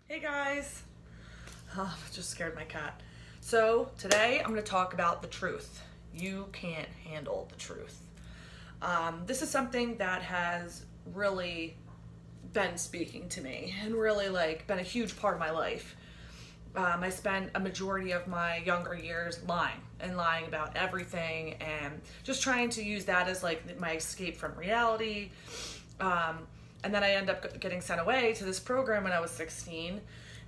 Hey guys! Just scared my cat. So today I'm going to talk about the truth. You can't handle the truth. This is something that has really been speaking to me and really been a huge part of my life. I spent a majority of my younger years lying about everything and just trying to use that as my escape from reality. And then I ended up getting sent away to this program when I was 16.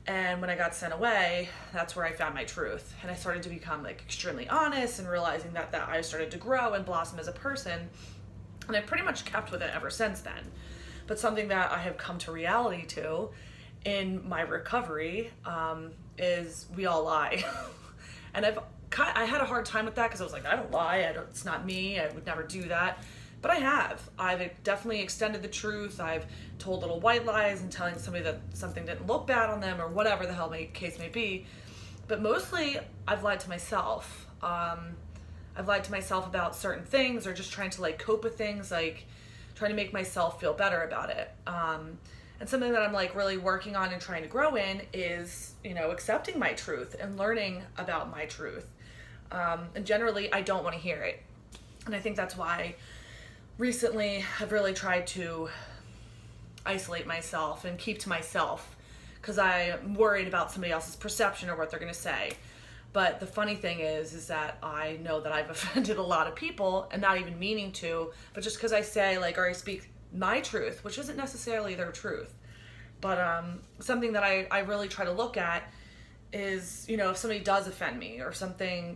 And when I got sent away, that's where I found my truth. And I started to become extremely honest and realizing that I started to grow and blossom as a person. And I pretty much kept with it ever since then. But something that I have come to reality to in my recovery is we all lie. And I had a hard time with that because I was like, I don't lie. It's not me. I would never do that. But I have. I've definitely extended the truth. I've told little white lies and telling somebody that something didn't look bad on them or whatever the hell case may be. But mostly, I've lied to myself. I've lied to myself about certain things or just trying to cope with things, trying to make myself feel better about it. And something that I'm really working on and trying to grow in is, accepting my truth and learning about my truth. And generally, I don't want to hear it. And I think that's why recently I've really tried to isolate myself and keep to myself because I'm worried about somebody else's perception or what they're going to say. But the funny thing is that I know that I've offended a lot of people and not even meaning to, but just because I say or I speak my truth, which isn't necessarily their truth. But something that I really try to look at is, if somebody does offend me or something,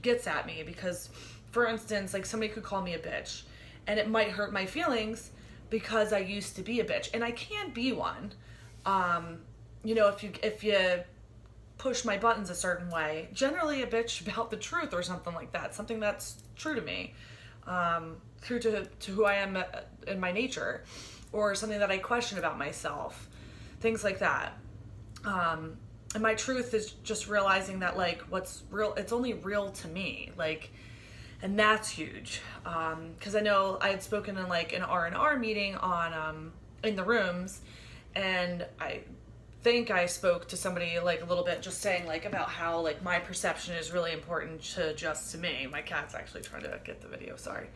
gets at me because, for instance, somebody could call me a bitch and it might hurt my feelings because I used to be a bitch and I can be one. If you push my buttons a certain way, generally a bitch about the truth or something like that, something that's true to me, true to who I am in my nature, or something that I question about myself, things like that. And my truth is just realizing that what's real, it's only real to me, and that's huge. Because I know I had spoken in an R&R meeting on in the rooms, and I think I spoke to somebody a little bit just saying about how my perception is really important to me. My cat's actually trying to get the video, sorry.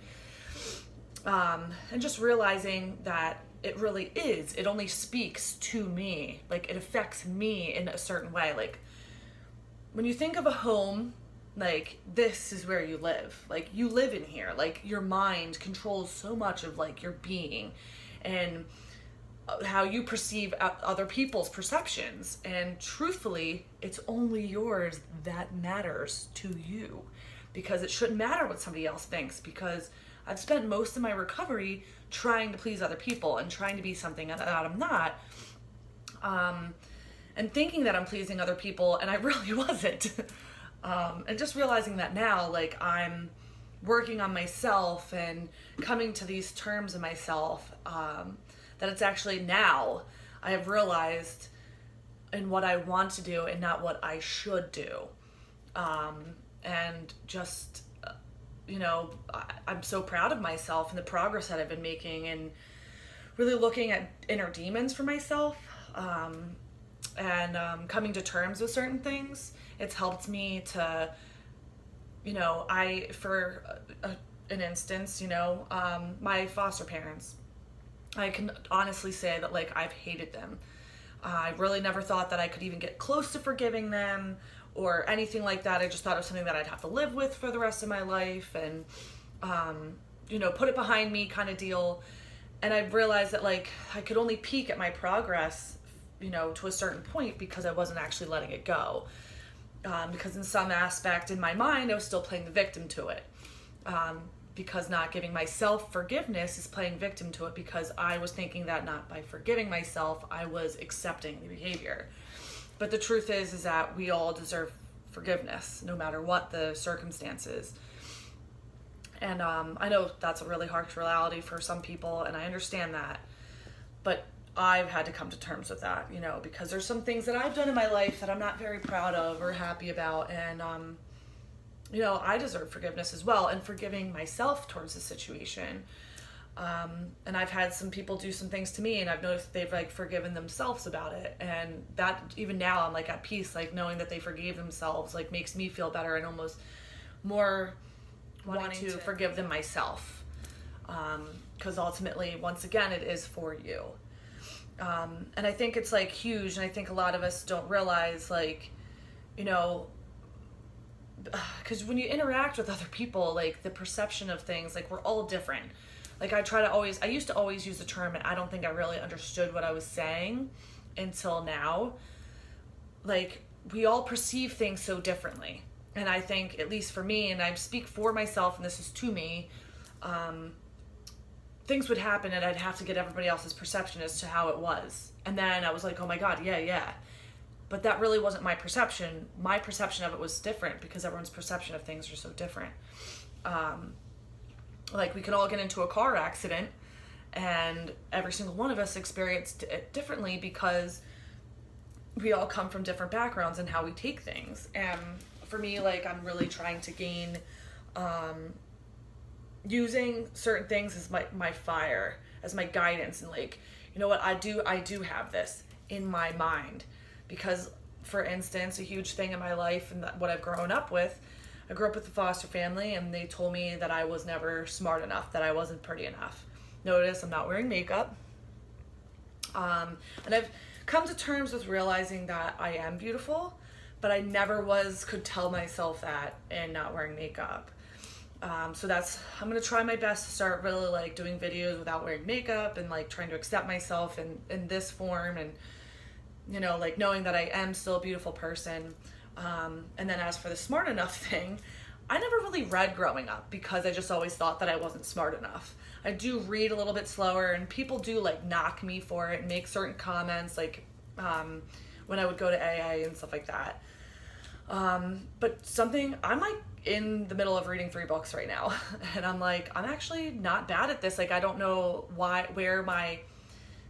And just realizing that it really is, it only speaks to me, it affects me in a certain way. When you think of a home, this is where you live, you live in here, your mind controls so much of your being and how you perceive other people's perceptions, and truthfully it's only yours that matters to you, because it shouldn't matter what somebody else thinks, because I've spent most of my recovery trying to please other people and trying to be something that I'm not, and thinking that I'm pleasing other people, and I really wasn't. And just realizing that now, I'm working on myself and coming to these terms of myself, that it's actually now I have realized in what I want to do and not what I should do. And just, I'm so proud of myself and the progress that I've been making and really looking at inner demons for myself, and coming to terms with certain things. It's helped me to, an instance, my foster parents, I can honestly say that I've hated them. I really never thought that I could even get close to forgiving them or anything like that. I just thought it was something that I'd have to live with for the rest of my life and, put it behind me kind of deal. And I realized that I could only peak at my progress, to a certain point because I wasn't actually letting it go. Because in some aspect in my mind, I was still playing the victim to it. Because not giving myself forgiveness is playing victim to it, because I was thinking that not by forgiving myself, I was accepting the behavior. But the truth is that we all deserve forgiveness, no matter what the circumstances. And I know that's a really harsh reality for some people, and I understand that. But I've had to come to terms with that, because there's some things that I've done in my life that I'm not very proud of or happy about, and I deserve forgiveness as well, and forgiving myself towards the situation. And I've had some people do some things to me, and I've noticed they've like forgiven themselves about it. And that, even now, I'm like at peace, like knowing that they forgave themselves, like makes me feel better and almost more wanting to forgive them myself. Because ultimately, once again, it is for you. And I think it's like huge, and I think a lot of us don't realize, like, you know, because when you interact with other people, like the perception of things, like we're all different. Like I used to always use the term, and I don't think I really understood what I was saying until now. Like, we all perceive things so differently. And I think, at least for me, and I speak for myself, and this is to me, things would happen and I'd have to get everybody else's perception as to how it was. And then I was like, oh my God, yeah. But that really wasn't my perception. My perception of it was different because everyone's perception of things are so different. Like, we could all get into a car accident and every single one of us experienced it differently because we all come from different backgrounds and how we take things. And for me, like, I'm really trying to gain, using certain things as my fire, as my guidance, and like, you know what, I do have this in my mind. Because, for instance, a huge thing in my life and what I've grown up with, I grew up with a foster family, and they told me that I was never smart enough, that I wasn't pretty enough. Notice I'm not wearing makeup. And I've come to terms with realizing that I am beautiful, but I never could tell myself that in not wearing makeup. So I'm going to try my best to start really like doing videos without wearing makeup and like trying to accept myself in this form, and, you know, like knowing that I am still a beautiful person. And then as for the smart enough thing, I never really read growing up because I just always thought that I wasn't smart enough. I do read a little bit slower, and people do like knock me for it and make certain comments, like when I would go to AA and stuff like that. But I'm like in the middle of reading 3 books right now, and I'm like, I'm actually not bad at this. Like, I don't know where my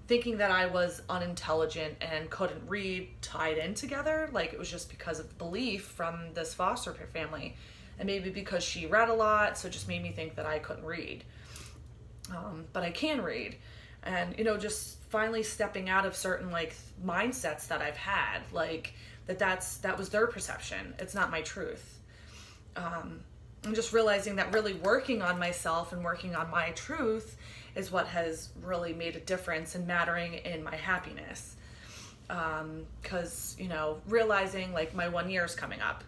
thinking that I was unintelligent and couldn't read tied in together. Like, it was just because of belief from this foster family, and maybe because she read a lot, so it just made me think that I couldn't read. But I can read. And, you know, just finally stepping out of certain like mindsets that I've had, like that was their perception. It's not my truth. I'm just realizing that really working on myself and working on my truth is what has really made a difference in mattering in my happiness. Because, you know, realizing like my 1 year is coming up,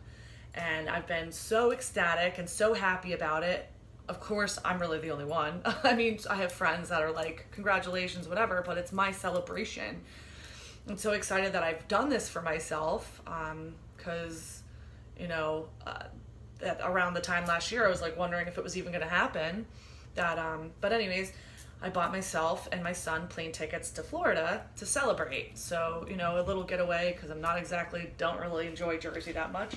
and I've been so ecstatic and so happy about it. Of course, I'm really the only one. I mean, I have friends that are like, congratulations, whatever, but it's my celebration. I'm so excited that I've done this for myself, because, you know, at around the time last year, I was like wondering if it was even going to happen. But anyways, I bought myself and my son plane tickets to Florida to celebrate. So, you know, a little getaway, because don't really enjoy Jersey that much.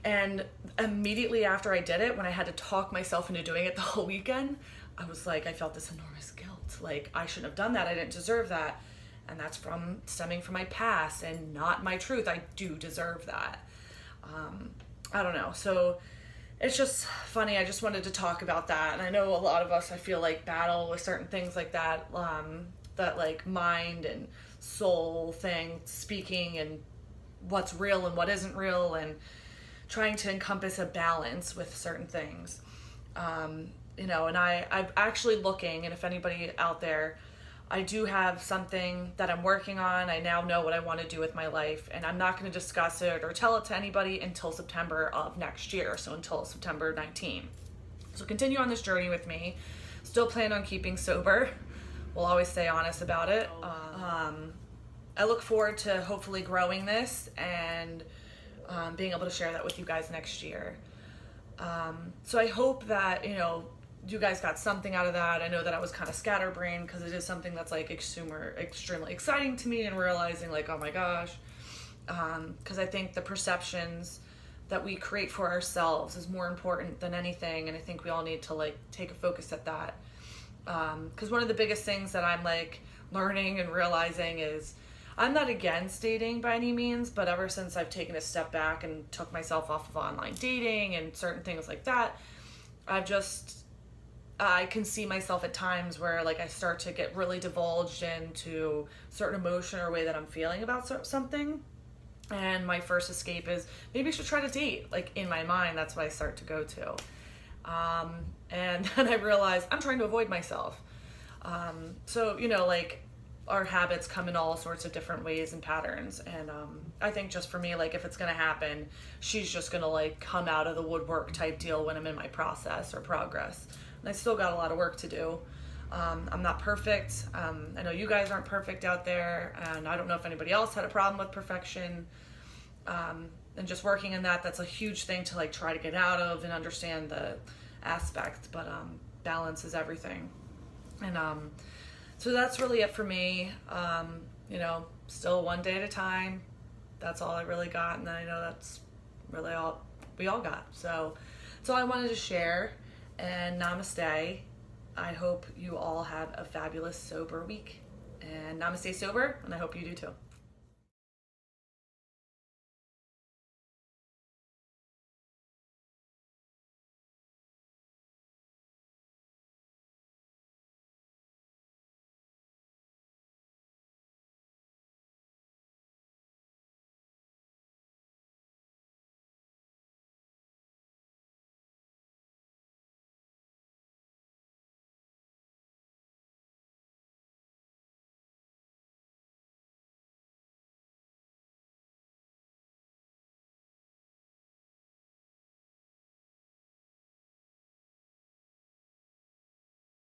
And immediately after I did it, when I had to talk myself into doing it the whole weekend, I was like, I felt this enormous guilt. Like, I shouldn't have done that. I didn't deserve that. And that's stemming from my past and not my truth. I do deserve that. I don't know. So it's just funny. I just wanted to talk about that. And I know a lot of us, I feel like, battle with certain things like that, that like mind and soul thing, speaking and what's real and what isn't real, and trying to encompass a balance with certain things. You know, and I'm actually looking, and if anybody out there, I do have something that I'm working on. I now know what I want to do with my life, and I'm not going to discuss it or tell it to anybody until September of next year, so until September 19. So continue on this journey with me. Still plan on keeping sober. We'll always stay honest about it. I look forward to hopefully growing this and being able to share that with you guys next year. So I hope that, you know, you guys got something out of that. I know that I was kind of scatterbrained because it is something that's like extremely exciting to me, and realizing like, oh my gosh, because I think the perceptions that we create for ourselves is more important than anything, and I think we all need to like take a focus at that. Because one of the biggest things that I'm like learning and realizing is, I'm not against dating by any means, but ever since I've taken a step back and took myself off of online dating and certain things like that, I've just I can see myself at times where like I start to get really divulged into certain emotion or way that I'm feeling about something. And my first escape is maybe I should try to date. Like in my mind, that's what I start to go to. And then I realize I'm trying to avoid myself. So, like our habits come in all sorts of different ways and patterns. And I think just for me, like if it's going to happen, she's just going to like come out of the woodwork type deal when I'm in my process or progress. And I still got a lot of work to do. I'm not perfect. I know you guys aren't perfect out there, and I don't know if anybody else had a problem with perfection. And just working in that's a huge thing to like try to get out of and understand the aspect. But balance is everything. And so that's really it for me. Still one day at a time. That's all I really got, and then I know that's really all we all got. So that's all I wanted to share. And namaste. I hope you all have a fabulous sober week. And namaste sober, and I hope you do too.